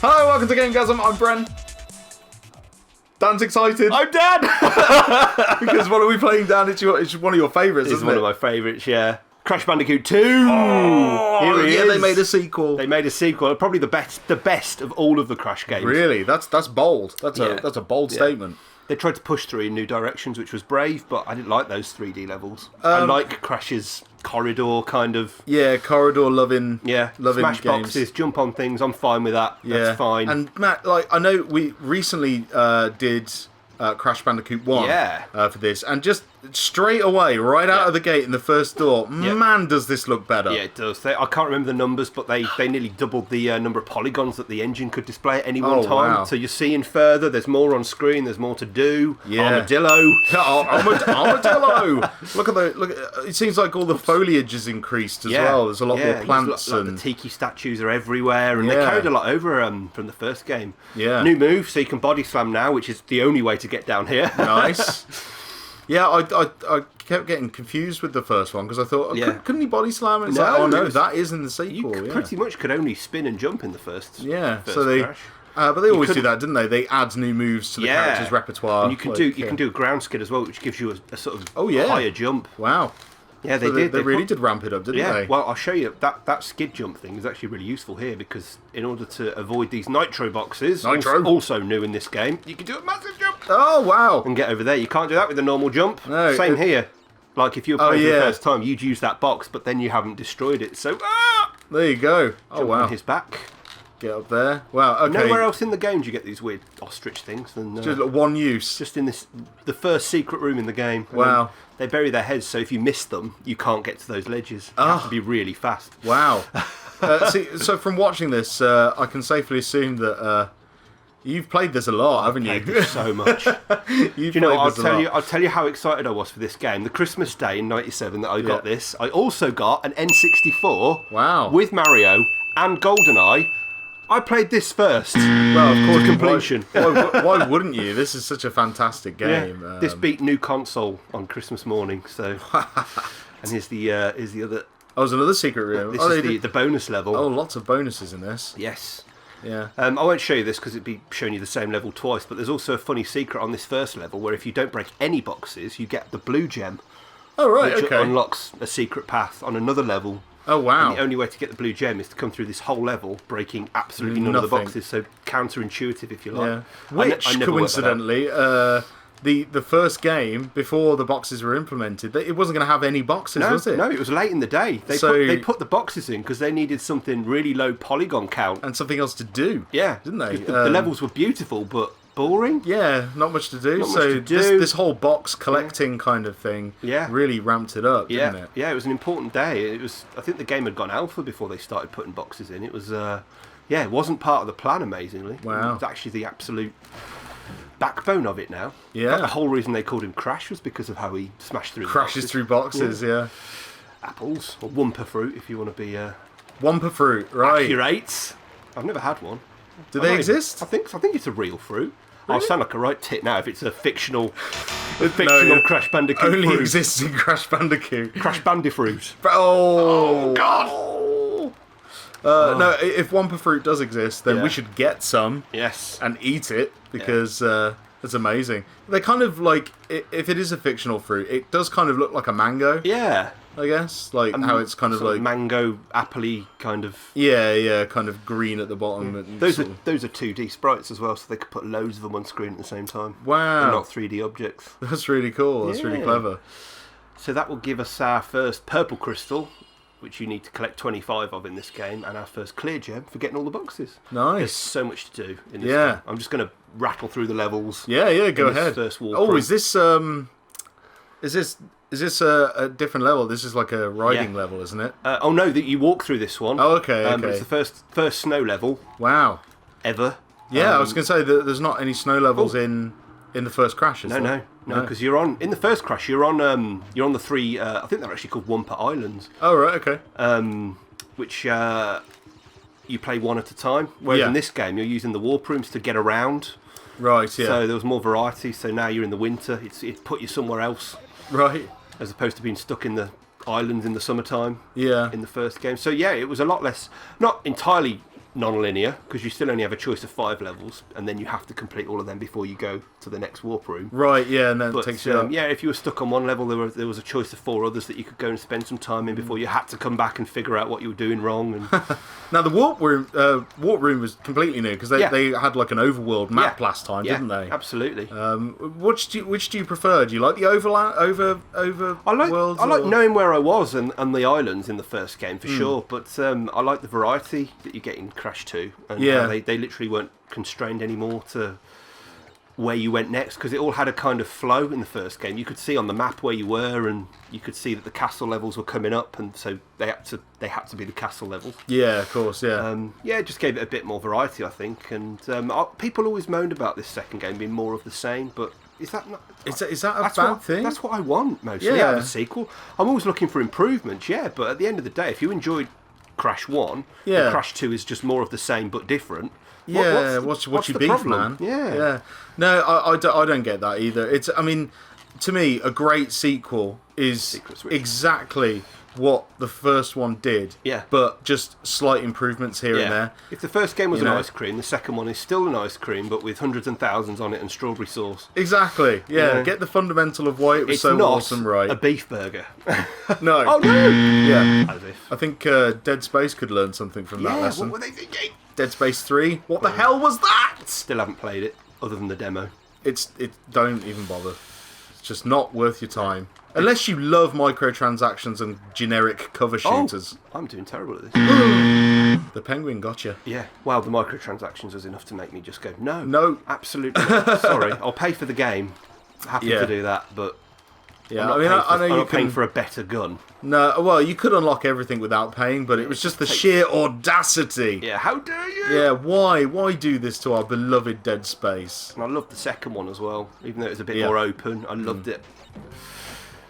Hello, welcome to GameGazm. I'm Bren. Dan's excited. I'm Dan! Because what are we playing, Dan? It's one of your favourites, It's isn't one it? of my favourites, yeah. Crash Bandicoot 2! Oh, Here he yeah, is. they made a sequel. They made a sequel. Probably the best of all of the Crash games. Really? That's bold. That's Yeah. a bold statement. They tried to push through in new directions, which was brave, but I didn't like those 3D levels. I like Crash's corridor kind of... Yeah, corridor loving smash games. boxes, jump on things, I'm fine with that. Yeah. That's fine. And Matt, I know we recently did Crash Bandicoot 1 for this, and just straight away, right out of the gate in the first door, man, does this look better. Yeah, it does. I can't remember the numbers, but they nearly doubled the number of polygons that the engine could display at any one time. Wow. So you're seeing further, there's more on screen, there's more to do. Yeah. Armadillo. Armadillo! Look, it seems like all the foliage is increased as well. There's a lot more plants. Like the tiki statues are everywhere, and they carried a lot over from the first game. Yeah. New move, so you can body slam now, which is the only way to get down here. Nice. Yeah, I kept getting confused with the first one because I thought, couldn't he body slam? And it's that is in the sequel. You pretty much could only spin and jump in the first. Yeah, first so they. Crash. But they always do that, didn't they? They add new moves to the character's repertoire. And you can do a ground skid as well, which gives you a sort of higher jump. Wow. Yeah, they really did ramp it up, didn't they? Well, I'll show you. That skid jump thing is actually really useful here because in order to avoid these nitro boxes, also new in this game, you can do a massive jump. Oh, wow. And get over there. You can't do that with a normal jump. No, Same here. Like if you were playing for the first time, you'd use that box, but then you haven't destroyed it. So, there you go. Jump on his back. Get up there. Wow, okay. Nowhere else in the game do you get these weird ostrich things. Than, just one use. Just in the first secret room in the game. Wow. They bury their heads, so if you miss them, you can't get to those ledges. You have to be really fast. Wow. So from watching this, I can safely assume that you've played this a lot, haven't you? So much. I'll tell you how excited I was for this game. The Christmas day in '97 that I got this, I also got an N64. Wow. With Mario and GoldenEye. I played this first. Well, of course, completion. Why wouldn't you? This is such a fantastic game. Yeah. This beat new console on Christmas morning. So, and here's the other. Oh, there's another secret room. This is the bonus level. Oh, lots of bonuses in this. Yes. Yeah. I won't show you this because it'd be showing you the same level twice. But there's also a funny secret on this first level where if you don't break any boxes, you get the blue gem. Oh right. Which unlocks a secret path on another level. Oh wow! And the only way to get the blue gem is to come through this whole level, breaking absolutely none of the boxes. So counterintuitive, if you like. Yeah. Which coincidentally, the first game before the boxes were implemented, it wasn't going to have any boxes, was it? No, it was late in the day. They put the boxes in because they needed something really low polygon count and something else to do. Yeah, didn't they? The levels were beautiful, but boring. Yeah, not much to do. This whole box collecting kind of thing really ramped it up, didn't it? Yeah, it was an important day. I think the game had gone alpha before they started putting boxes in. It was it wasn't part of the plan, amazingly. Wow. It was actually the absolute backbone of it now. Yeah. The whole reason they called him Crash was because of how he smashed through Crashes through boxes, Apples, or Wumpa fruit if you want to be Wumpa fruit, right. accurate. I've never had one. Do they exist? I think it's a real fruit. Really? I'll sound like a right tit now if it's a fictional Crash Bandicoot only fruit. exists in Crash Bandicoot. Crash Bandifruit. Oh God! No, if Wumpa fruit does exist, then we should get some. Yes. And eat it because it's amazing. They kind of like if it is a fictional fruit, it does kind of look like a mango. Yeah. I guess how it's kind of like mango, appley kind of. Yeah, kind of green at the bottom. And those are 2D sprites as well, so they could put loads of them on screen at the same time. Wow. They're not 3D objects. That's really cool. That's really clever. So that will give us our first purple crystal, which you need to collect 25 of in this game, and our first clear gem for getting all the boxes. Nice. There's so much to do in this game. I'm just going to rattle through the levels. Yeah, go ahead. First walk is this a different level? This is like a riding level, isn't it? Oh no, that you walk through this one. Oh, okay. But it's the first snow level. Wow. Ever. Yeah, I was going to say that there's not any snow levels in the first Crash. No, because you're on in the first Crash. You're on the three. I think they're actually called Wumpa Islands. Oh right, okay. Which you play one at a time. Whereas in this game, you're using the warp rooms to get around. Right. Yeah. So there was more variety. So now you're in the winter. It put you somewhere else. Right. As opposed to being stuck in the islands in the summertime. Yeah. In the first game. So yeah, it was a lot less. Not entirely non-linear, because you still only have a choice of 5 levels, and then you have to complete all of them before you go to the next warp room. Right, yeah, and then it takes you up. Yeah, if you were stuck on one level, there was a choice of 4 others that you could go and spend some time in before you had to come back and figure out what you were doing wrong. And now, the warp room was completely new, because they had like an overworld map last time, didn't they? Absolutely. Which do you prefer? Do you like the over worlds? I like knowing where I was and the islands in the first game, for sure, but I like the variety that you get in Crash 2, and they literally weren't constrained anymore to where you went next, because it all had a kind of flow in the first game. You could see on the map where you were, and you could see that the castle levels were coming up, and so they had to be the castle levels. Yeah, of course, yeah. It just gave it a bit more variety, I think, and people always moaned about this second game being more of the same, but is that not... Is that a bad thing? That's what I want, mostly, out of a sequel. I'm always looking for improvements, but at the end of the day, if you enjoyed Crash 1, and Crash 2 is just more of the same but different. What's your beef, problem? man? Yeah. No, I don't get that either. I mean, to me, a great sequel is exactly what the first one did. Yeah. But just slight improvements here and there. If the first game was an ice cream, the second one is still an ice cream, but with hundreds and thousands on it and strawberry sauce. Exactly. Yeah. Get the fundamental of why it was so awesome, right? A beef burger. No. Oh no. Yeah. As if. I think Dead Space could learn something from that lesson. What were they thinking? Dead Space 3. What the hell was that? Still haven't played it, other than the demo. Don't even bother. It's just not worth your time. Unless you love microtransactions and generic cover shooters. I'm doing terrible at this. The penguin gotcha. Yeah. Well, the microtransactions was enough to make me just go, no. No. Absolutely not. Sorry. I'll pay for the game. Happy to do that, but... Yeah, I'm not paying for a better gun. No, well, you could unlock everything without paying, but it was just the sheer audacity. Yeah, how dare you? Yeah, why do this to our beloved Dead Space? And I loved the second one as well, even though it was a bit more open. I loved it.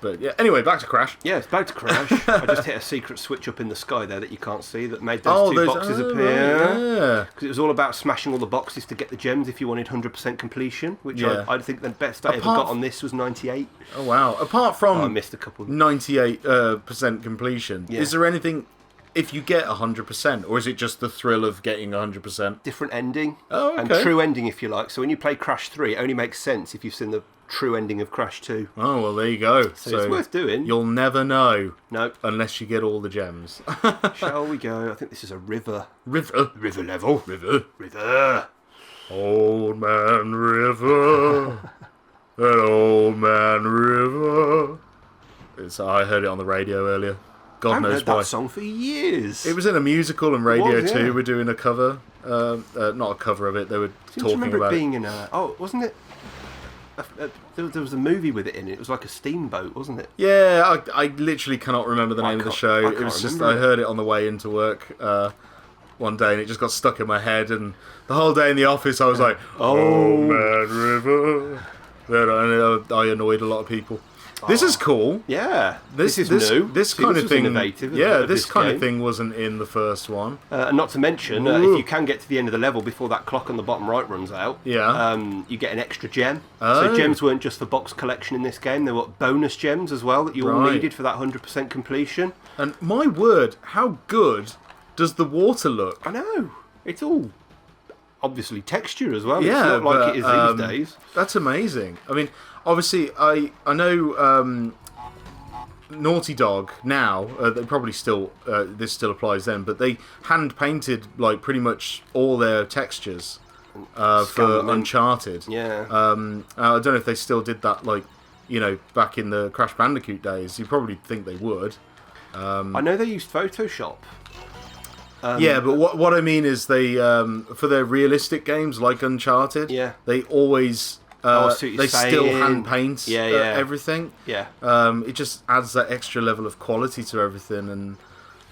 But yeah, anyway, back to Crash. Yeah, it's back to Crash. I just hit a secret switch up in the sky there that you can't see that made those two boxes appear. Yeah. Because it was all about smashing all the boxes to get the gems if you wanted 100% completion, which I think the best I ever got on this was 98. Oh, wow. Apart from I missed a couple. 98% completion, is there anything... If you get 100%, or is it just the thrill of getting 100%? Different ending. Oh, okay. And true ending, if you like. So when you play Crash 3, it only makes sense if you've seen the true ending of Crash 2. Oh, well, there you go. So it's worth doing. You'll never know. No. Unless you get all the gems. Shall we go? I think this is a river. River level. River. Old man river. An old man river. I heard it on the radio earlier. God knows why. I've heard that song for years. It was in a musical and radio too. We're doing a cover. Not a cover of it. They were talking about it being in a... Oh, wasn't it? There was a movie with it in it. It was like a steamboat, wasn't it? Yeah, I literally cannot remember the name of the show. It was just I heard it on the way into work one day, and it just got stuck in my head. And the whole day in the office, I was like, "Oh man, river." I annoyed a lot of people. This is cool. Yeah, this is new. This kind of thing, innovative. This kind of thing wasn't in the first one. And not to mention, if you can get to the end of the level before that clock on the bottom right runs out, you get an extra gem. So gems weren't just for box collection in this game; they were bonus gems as well that you all needed for that 100% completion. And my word, how good does the water look? I know. It's all obviously texture as well. Yeah, it's not like it is these days. That's amazing. I mean, obviously, I know Naughty Dog now. They probably still this still applies then, but they hand painted like pretty much all their textures for Uncharted. Yeah. I don't know if they still did that, like back in the Crash Bandicoot days. You probably think they would. I know they used Photoshop. Yeah, but what I mean is they for their realistic games like Uncharted, they always still hand paint everything. Yeah. It just adds that extra level of quality to everything, and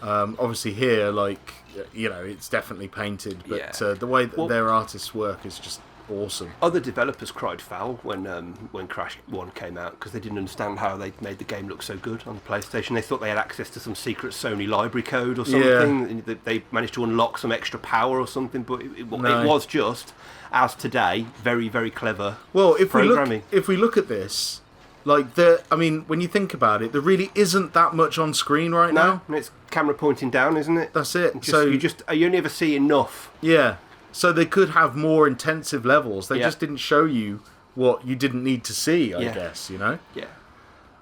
obviously here, like it's definitely painted, but the way that their artists work is just awesome. Other developers cried foul when Crash 1 came out because they didn't understand how they made the game look so good on the PlayStation. They thought they had access to some secret Sony library code or something. Yeah. They managed to unlock some extra power or something, but it was just, as today, very, very clever programming. If we look at this, Like, I mean, when you think about it, there really isn't that much on screen right now. And it's camera pointing down, isn't it? That's it. You only ever see enough. Yeah. So they could have more intensive levels. They just didn't show you what you didn't need to see, I guess, you know? Yeah.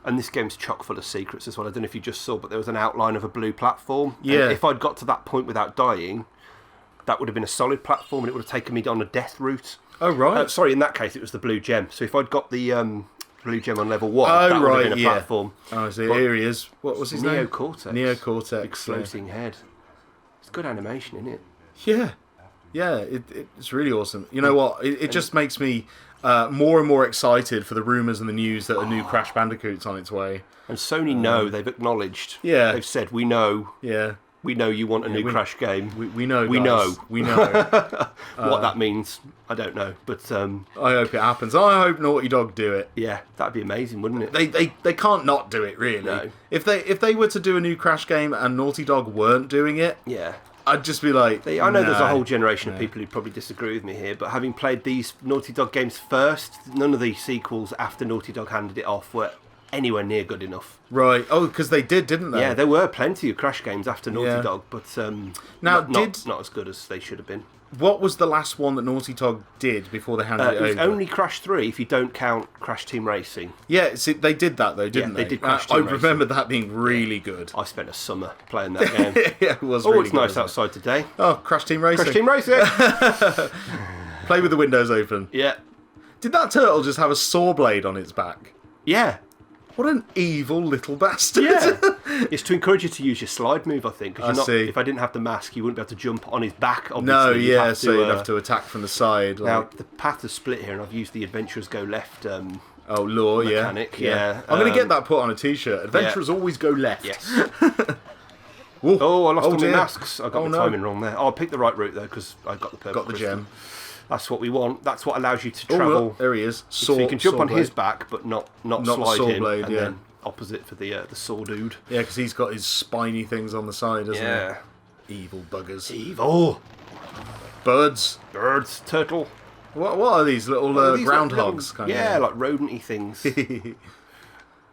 And this game's chock full of secrets as well. I don't know if you just saw, but there was an outline of a blue platform. Yeah. And if I'd got to that point without dying, that would have been a solid platform and it would have taken me on a death route. Oh, right. Sorry, in that case, it was the blue gem. So if I'd got the blue gem on level 1, that would have been a platform. Oh, so here he is. What was his name? Cortex. Cortex. Big floating head. It's good animation, isn't it? Yeah. Yeah, it's really awesome. You know what? It just makes me more and more excited for the rumours and the news that a new Crash Bandicoot's on its way. And Sony know, they've acknowledged. Yeah. They've said, we know. Yeah. We know you want a new Crash game. We know, guys. We know. We know. What that means, I don't know. But I hope it happens. I hope Naughty Dog do it. Yeah, that'd be amazing, wouldn't it? They can't not do it, really. No. If they were to do a new Crash game and Naughty Dog weren't doing it, yeah, I'd just be like, I know there's a whole generation of people who probably disagree with me here, but having played these Naughty Dog games first, none of the sequels after Naughty Dog handed it off were anywhere near good enough. Right. Oh, because they did, didn't they? Yeah, there were plenty of Crash games after Naughty Dog, but not as good as they should have been. What was the last one that Naughty Dog did before they handed it over? It was only Crash 3 if you don't count Crash Team Racing. Yeah, see, they did that though, didn't they? They did Crash Team I Racing. remember that being really good. I spent a summer playing that game. Yeah, it was. Oh, really it's good, nice outside today. Oh, Crash Team Racing. Crash Team Racing! Play with the windows open. Yeah. Did that turtle just have a saw blade on its back? Yeah. What an evil little bastard. Yeah. It's to encourage you to use your slide move, I think. I see. If I didn't have the mask, you wouldn't be able to jump on his back, obviously. No, yeah, so you'd have to attack from the side. Now, the path is split here, and I've used the Adventurers Go Left law, mechanic. Yeah. I'm going to get that put on a t-shirt. Adventurers always go left. Yes. Oh, I lost all my dear. masks. I got the timing wrong there. Oh, I picked the right route, though, because I got the purple Got the crystal. gem. That's what we want. That's what allows you to travel. Oh, there he is. So you can jump on his back, but not slide saw him. blade, And then opposite for the saw dude. Yeah, because he's got his spiny things on the side, hasn't Yeah. he? Evil buggers. Evil. Birds. Turtle. What are these little These groundhogs? like like rodent-y things.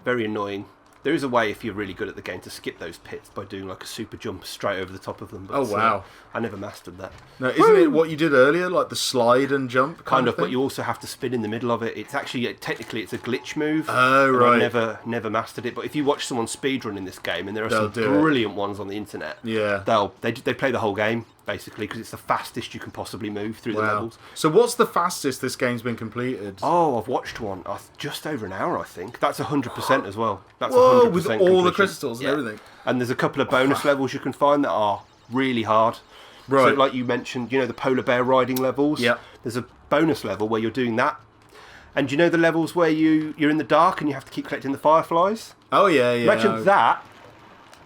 Very annoying. There is a way, if you're really good at the game, to skip those pits by doing like a super jump straight over the top of them. But, oh, wow. I never mastered that. No, isn't it what you did earlier, like the slide and jump Kind of, thing? but you also have to spin in the middle of it. It's actually, technically, it's a glitch move. Oh, right. I never mastered it. But if you watch someone speedrun in this game, and there are some do brilliant ones on the internet, Yeah. they play the whole game, basically, because it's the fastest you can possibly move through the levels. So what's the fastest this game's been completed? Oh, I've watched one. Just over an hour, I think. That's 100% as well. That's Whoa, 100% with all completion. the crystals and everything. And there's a couple of bonus levels you can find that are really hard. Right. So, like you mentioned, the polar bear riding levels. Yeah. There's a bonus level where you're doing that. And the levels where you're in the dark and you have to keep collecting the fireflies? Oh, yeah. Imagine that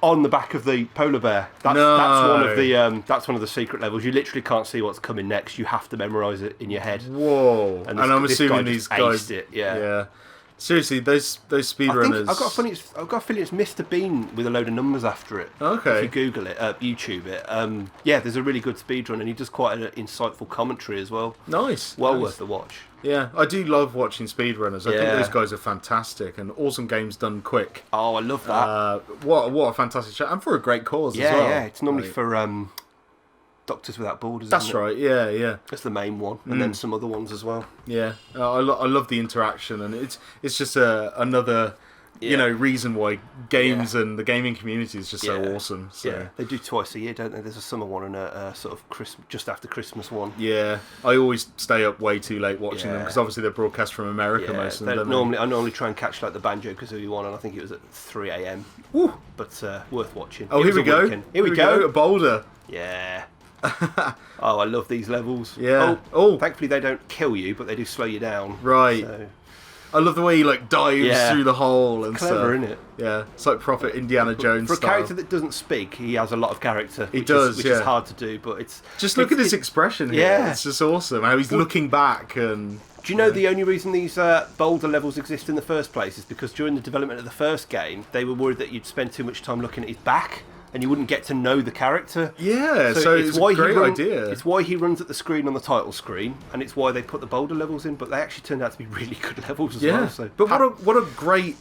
on the back of the polar bear. That's one of the secret levels. You literally can't see what's coming next. You have to memorize it in your head. Whoa! And I'm assuming these guys aced it. Yeah. Seriously, those speedrunners. I've got a feeling it's Mr. Bean with a load of numbers after it. Okay. If you Google it, YouTube it. Yeah, there's a really good speedrun, and he does quite an insightful commentary as well. Nice. Worth the watch. Yeah, I do love watching speedrunners. I think those guys are fantastic and awesome games done quick. Oh, I love that. What a fantastic show, and for a great cause as well. Yeah, it's normally for Doctors Without Borders. That's right. Yeah. That's the main one, and then some other ones as well. Yeah, I love the interaction, and it's just another reason why games and the gaming community is just so awesome. So. Yeah, they do twice a year, don't they? There's a summer one and a sort of just after Christmas one. Yeah, I always stay up way too late watching them because obviously they're broadcast from America most of them. I normally try and catch like the Banjo-Kazooie one, and I think it was at 3 a.m. Woo! But worth watching. Oh, here we go. Here we go. A boulder. Yeah. Oh, I love these levels. Yeah. Oh, thankfully they don't kill you, but they do slow you down. Right. So. I love the way he dives through the hole and clever, stuff. isn't it? Yeah, it's like proper Indiana Jones for a style. character that doesn't speak, he has a lot of character. He does, which is hard to do, but it's just look at his expression here. Yeah, it's just awesome how he's looking back and. Do you know the only reason these boulder levels exist in the first place is because during the development of the first game, they were worried that you'd spend too much time looking at his back and you wouldn't get to know the character. Yeah, so it's a great idea. It's why he runs at the screen on the title screen, and it's why they put the boulder levels in, but they actually turned out to be really good levels as well. So. But what a great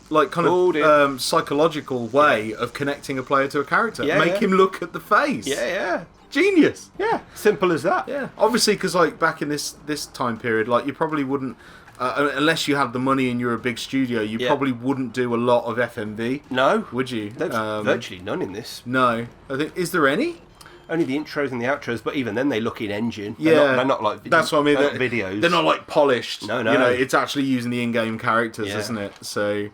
psychological way of connecting a player to a character. Make him look at the face. Yeah. Genius. Yeah, simple as that. Yeah, obviously, because like back in this time period, like you probably wouldn't, unless you had the money and you're a big studio, you probably wouldn't do a lot of FMV. No, would you? There's virtually none in this. No, I think is there any? Only the intros and the outros, but even then they look in engine. They're not like that's what I mean. Videos. They're not like polished. No. You know, it's actually using the in-game characters, isn't it? So.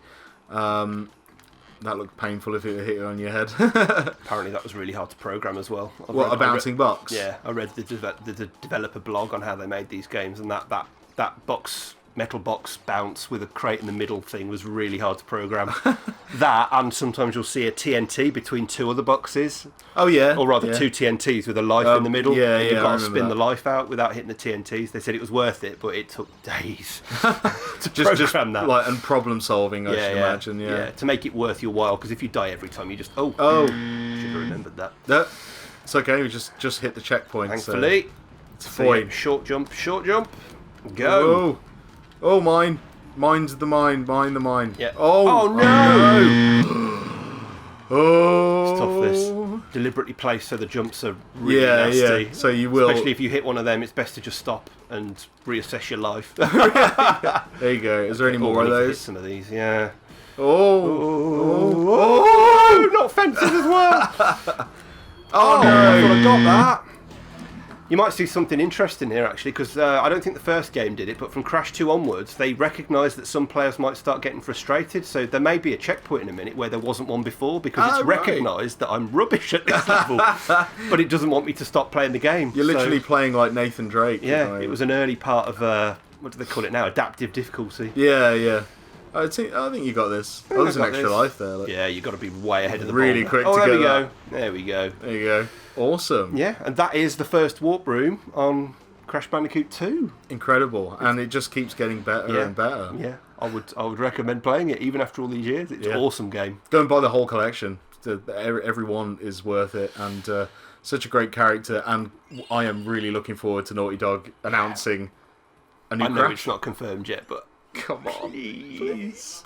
That looked painful if it hit you on your head. Apparently that was really hard to program as well. A bouncing box? Yeah, I read the developer blog on how they made these games, and that metal box bounce with a crate in the middle thing was really hard to program. That, and sometimes you'll see a TNT between two other boxes. Oh yeah. Or rather two TNTs with a life in the middle. Yeah, and you've got to spin the life out without hitting the TNTs. They said it was worth it, but it took days to program that. Like, and problem solving, I should imagine. Yeah, to make it worth your while, because if you die every time, you just should have remembered that. It's okay. We just hit the checkpoint. Thankfully, it's fine. Short jump, go. Oh, mine. Mine's the mine. Mine the mine. Yeah. Oh no. Oh. It's tough, this. Deliberately placed so the jumps are really nasty. Yeah. So you will. Especially if you hit one of them, it's best to just stop and reassess your life. There you go. Is there any more of those? Some of these, yeah. Oh, not fences as well. Oh no. I thought I got that. You might see something interesting here, actually, because I don't think the first game did it, but from Crash 2 onwards, they recognised that some players might start getting frustrated, so there may be a checkpoint in a minute where there wasn't one before, because it's recognised that I'm rubbish at this level, but it doesn't want me to stop playing the game. You're literally playing like Nathan Drake. Yeah, it was an early part of, what do they call it now, adaptive difficulty. Yeah. I think you got this. Oh, there's an extra life there. Look. Yeah, you've got to be way ahead of the really ball. Quick to get that. There we go. There you go. Awesome. Yeah, and that is the first warp room on Crash Bandicoot 2. Incredible, and it just keeps getting better and better. Yeah, I would recommend playing it even after all these years. It's an awesome game. Go and buy the whole collection. Every one is worth it, and such a great character. And I am really looking forward to Naughty Dog announcing a new Crash. I know it's not confirmed yet, but come on, please.